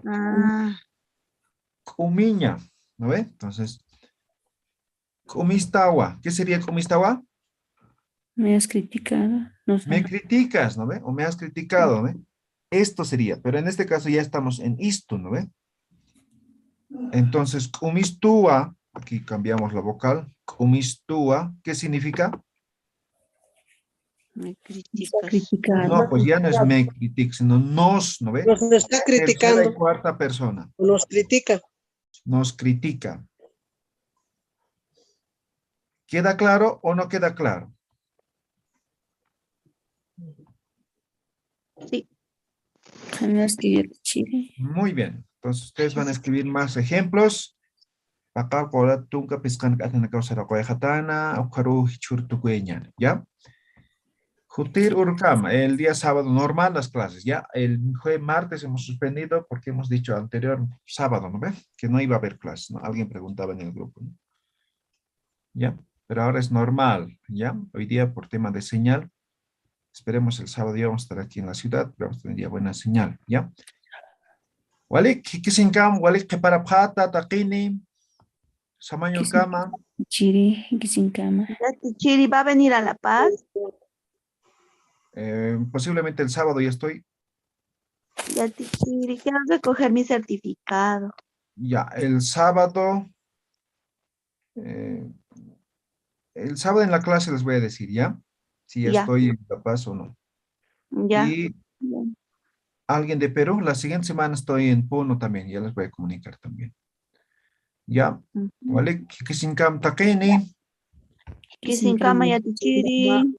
Speaker 1: Kumiña, ¿no ve? Entonces, kumistawa. ¿Qué sería kumistawa?
Speaker 5: me has criticado.
Speaker 1: Me criticas, ¿no ve? O me has criticado, ¿no ve? Esto sería, pero en este caso ya estamos en isto, ¿no ve? Entonces, kumistúa, aquí cambiamos la vocal, kumistúa, ¿qué significa?
Speaker 3: Me
Speaker 5: Nos ha
Speaker 3: criticas.
Speaker 5: criticado.
Speaker 1: No, pues ya no es me critic, sino nos, ¿no ve?
Speaker 2: Nos está
Speaker 1: Tercera y
Speaker 2: criticando.
Speaker 1: cuarta persona.
Speaker 2: Nos critica.
Speaker 1: Nos critica. ¿Queda claro o no queda claro?
Speaker 3: Sí.
Speaker 5: Jamás escribió Chile.
Speaker 1: Muy bien. Entonces, ustedes van a escribir más ejemplos. Acá, por tunca, pescan, hacen causa la coejatana, aucaru, hichurtucueña, ¿ya? Jutir Urcama, el día sábado normal las clases, ¿ya? El martes hemos suspendido porque hemos dicho anterior sábado, ¿no ve? Que no iba a haber clases, ¿no? Alguien preguntaba en el grupo, ¿no? ¿Ya? Pero ahora es normal, ¿ya? Hoy día por tema de señal, esperemos el sábado ya vamos a estar aquí en la ciudad, pero vamos a tener ya buena señal, ¿ya? Walik, kisinkam, walik que para pata, taquini, samaño Urcama.
Speaker 5: Chiri, Kisincama.
Speaker 3: Chiri, ¿va a venir a La Paz?
Speaker 1: Posiblemente el sábado ya estoy.
Speaker 3: Ya, Chiri, quiero recoger mi certificado.
Speaker 1: Ya, el sábado en la clase les voy a decir, ¿ya? Si ya
Speaker 3: Ya.
Speaker 1: estoy en La Paz o no.
Speaker 3: Ya.
Speaker 1: Y alguien de Perú, la siguiente semana estoy en Puno también, ya les voy a comunicar también. ¿Ya? ¿Vale? Kisinkam takeni.
Speaker 3: Kisincama, ya, Chiri.